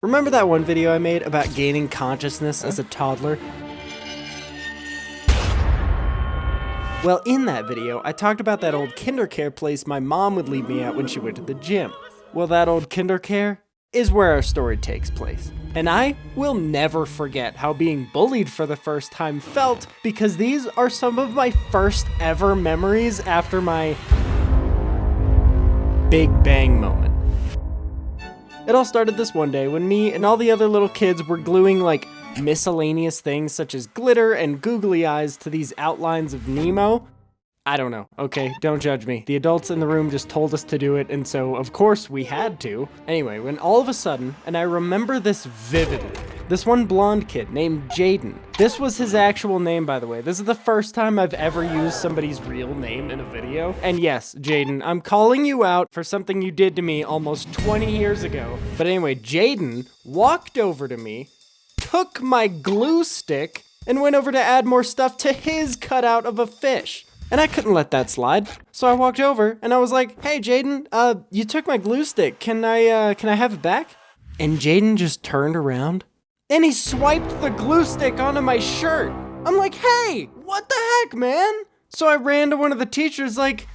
Remember that one video I made about gaining consciousness as a toddler? Well, in that video, I talked about that old kindercare place my mom would leave me at when she went to the gym. Well, that old kindercare is where our story takes place. And I will never forget how being bullied for the first time felt, because these are some of my first ever memories after my Big Bang moment. It all started this one day when me and all the other little kids were gluing like miscellaneous things such as glitter and googly eyes to these outlines of Nemo. I don't know, okay, don't judge me. The adults in the room just told us to do it, and so of course we had to. Anyway, when all of a sudden, and I remember this vividly, this one blonde kid named Jaden. This was his actual name, by the way. This is the first time I've ever used somebody's real name in a video. And yes, Jaden, I'm calling you out for something you did to me almost 20 years ago. But anyway, Jaden walked over to me, took my glue stick, and went over to add more stuff to his cutout of a fish. And I couldn't let that slide. So I walked over and I was like, "Hey Jaden, you took my glue stick. Can I have it back?" And Jaden just turned around and he swiped the glue stick onto my shirt. I'm like, "Hey, what the heck, man?" So I ran to one of the teachers like,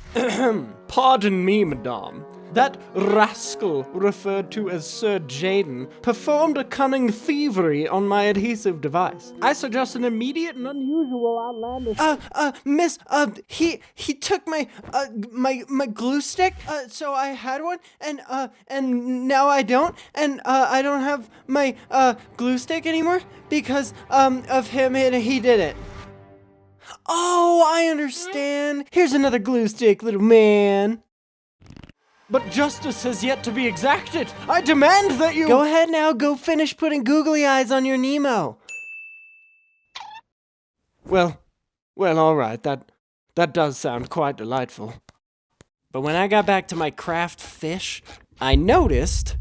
"Pardon me, madame. That rascal, referred to as Sir Jaden, performed a cunning thievery on my adhesive device. I suggest an immediate and unusual outlandish..." Miss, he took my glue stick, so I had one, and now I don't, and I don't have my, glue stick anymore because, of him, and he did it. Oh, I understand. Here's another glue stick, little man. But justice has yet to be exacted. I demand that you— Go ahead now, go finish putting googly eyes on your Nemo. Well, all right, that does sound quite delightful. But when I got back to my craft fish, I noticed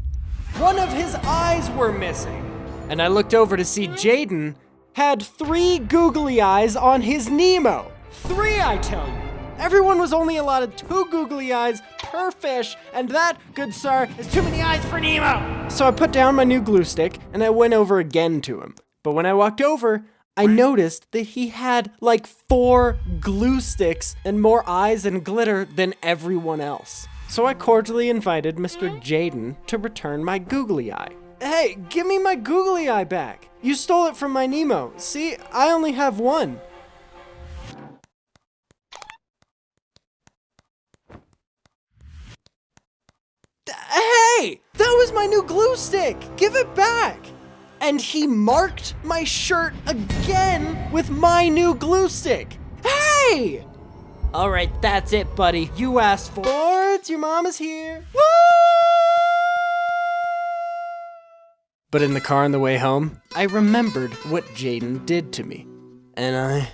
one of his eyes were missing. And I looked over to see Jaden had 3 googly eyes on his Nemo. 3, I tell you. Everyone was only allotted 2 googly eyes per fish, and that, good sir, is too many eyes for Nemo! So I put down my new glue stick, and I went over again to him. But when I walked over, I noticed that he had like 4 glue sticks and more eyes and glitter than everyone else. So I cordially invited Mr. Jaden to return my googly eye. Hey, give me my googly eye back. You stole it from my Nemo. See, I only have one. Hey, that was my new glue stick. Give it back. And he marked my shirt again with my new glue stick. Hey! All right, that's it, buddy. You asked for it. Your mom is here. Woo! But in the car on the way home, I remembered what Jaden did to me. And I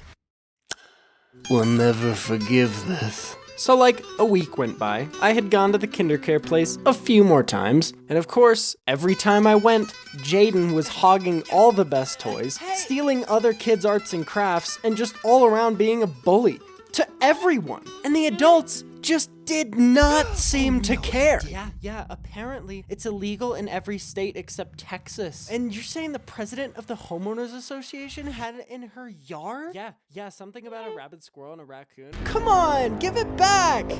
will never forgive this. So like a week went by, I had gone to the kindercare place a few more times, and of course, every time I went, Jaden was hogging all the best toys, stealing other kids' arts and crafts, and just all around being a bully to everyone. And the adults just did not seem to care. Yeah, apparently it's illegal in every state except Texas. And you're saying the president of the homeowners association had it in her yard? Yeah, something about a rabid squirrel and a raccoon. Come on, give it back!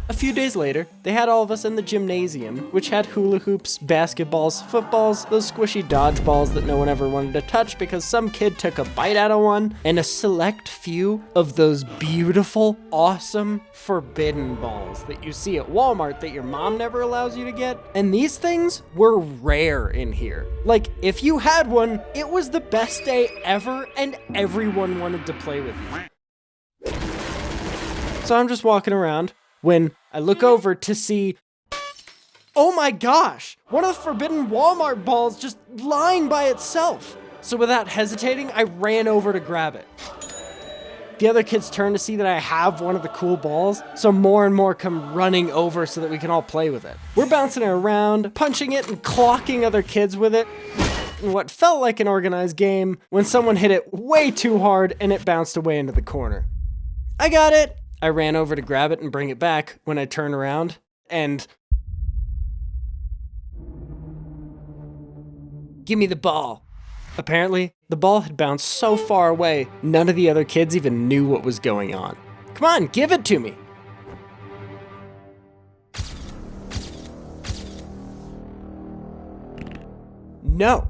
A few days later, they had all of us in the gymnasium, which had hula hoops, basketballs, footballs, those squishy dodgeballs that no one ever wanted to touch because some kid took a bite out of one, and a select few of those beautiful, awesome, forbidden balls that you see at Walmart that your mom never allows you to get. And these things were rare in here. Like, if you had one, it was the best day ever, and everyone wanted to play with you. So I'm just walking around when I look over to see, oh my gosh, one of the forbidden Walmart balls just lying by itself. So without hesitating, I ran over to grab it. The other kids turn to see that I have one of the cool balls, so more and more come running over so that we can all play with it. We're bouncing it around, punching it and clocking other kids with it in what felt like an organized game when someone hit it way too hard and it bounced away into the corner. I got it. I ran over to grab it and bring it back when I turned around, and Give me the ball. Apparently, the ball had bounced so far away, none of the other kids even knew what was going on. Come on, give it to me. No.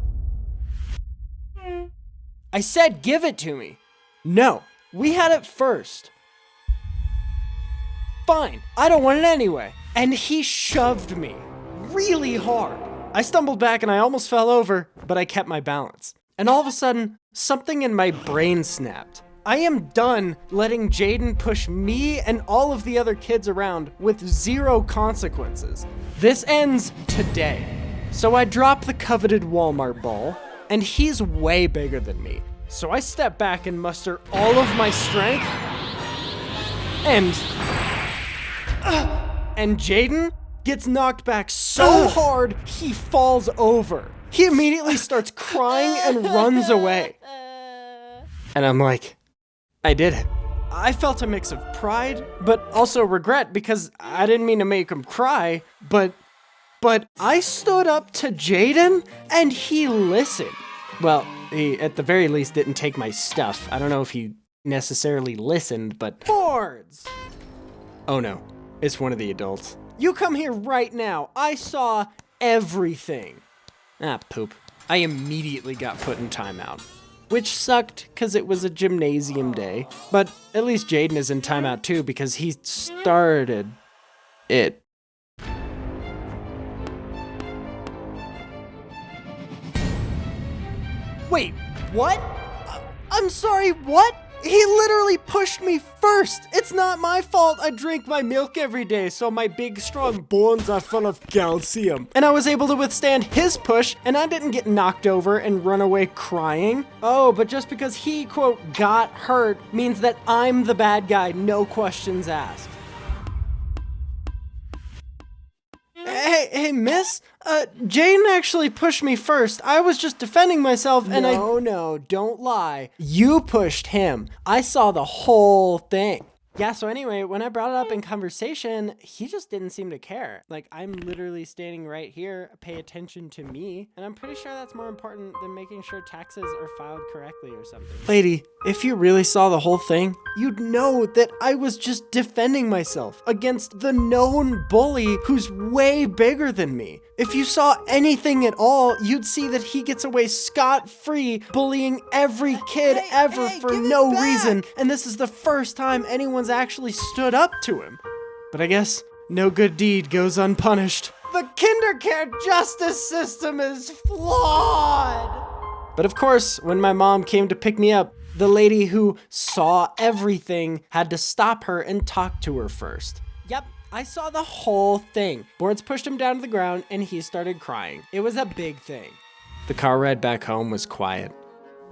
I said give it to me. No, we had it first. Fine, I don't want it anyway. And he shoved me really hard. I stumbled back and I almost fell over, but I kept my balance. And all of a sudden, something in my brain snapped. I am done letting Jaden push me and all of the other kids around with zero consequences. This ends today. So I drop the coveted Walmart ball, and he's way bigger than me. So I step back and muster all of my strength, and Jaden gets knocked back so hard, he falls over. He immediately starts crying and runs away. And I'm like, I did it. I felt a mix of pride, but also regret because I didn't mean to make him cry, but I stood up to Jaden and he listened. Well, he at the very least didn't take my stuff. I don't know if he necessarily listened, but boards. Oh no, it's one of the adults. You come here right now. I saw everything. Ah, poop. I immediately got put in timeout, which sucked because it was a gymnasium day, but at least Jaden is in timeout too because he started it. Wait, what? I'm sorry, what? He literally pushed me first. It's not my fault I drink my milk every day, so my big strong bones are full of calcium. And I was able to withstand his push, and I didn't get knocked over and run away crying. Oh, but just because he, quote, got hurt means that I'm the bad guy, no questions asked. Hey, miss? Jaden actually pushed me first. I was just defending myself and No, don't lie. You pushed him. I saw the whole thing. Yeah, so anyway, when I brought it up in conversation, he just didn't seem to care. Like, I'm literally standing right here, pay attention to me, and I'm pretty sure that's more important than making sure taxes are filed correctly or something. Lady, if you really saw the whole thing, you'd know that I was just defending myself against the known bully who's way bigger than me. If you saw anything at all, you'd see that he gets away scot-free bullying every kid ever for no reason, and this is the first time anyone's actually stood up to him. But I guess no good deed goes unpunished. The kindercare justice system is flawed! But of course, when my mom came to pick me up, the lady who saw everything had to stop her and talk to her first. Yep, I saw the whole thing. Boards pushed him down to the ground and he started crying. It was a big thing. The car ride back home was quiet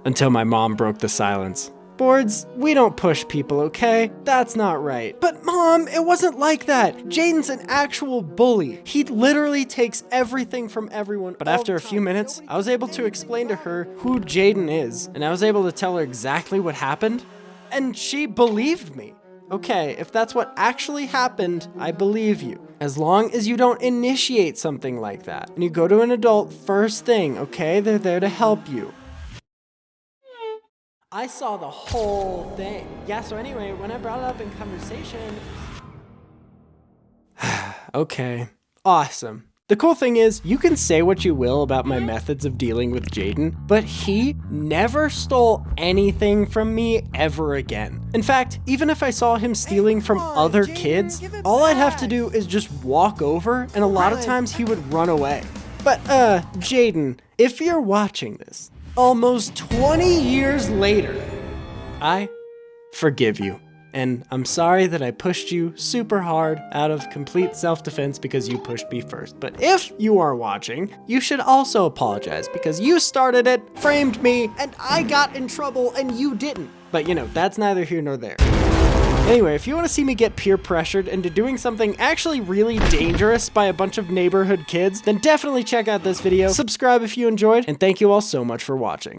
until my mom broke the silence. Boards, we don't push people, okay? That's not right. But Mom, it wasn't like that. Jaden's an actual bully. He literally takes everything from everyone. But after a few minutes, I was able to explain to her who Jaden is, and I was able to tell her exactly what happened, and she believed me. Okay, if that's what actually happened, I believe you. As long as you don't initiate something like that, and you go to an adult first thing, okay? They're there to help you. I saw the whole thing. Yeah, so anyway, when I brought it up in conversation... Okay, awesome. The cool thing is, you can say what you will about my methods of dealing with Jaden, but he never stole anything from me ever again. In fact, even if I saw him stealing from other kids, all I'd have to do is just walk over, and a lot of times he would run away. But, Jaden, if you're watching this, almost 20 years later, I forgive you. And I'm sorry that I pushed you super hard out of complete self-defense because you pushed me first. But if you are watching, you should also apologize because you started it, framed me, and I got in trouble and you didn't. But you know, that's neither here nor there. Anyway, if you want to see me get peer pressured into doing something actually really dangerous by a bunch of neighborhood kids, then definitely check out this video, subscribe if you enjoyed, and thank you all so much for watching.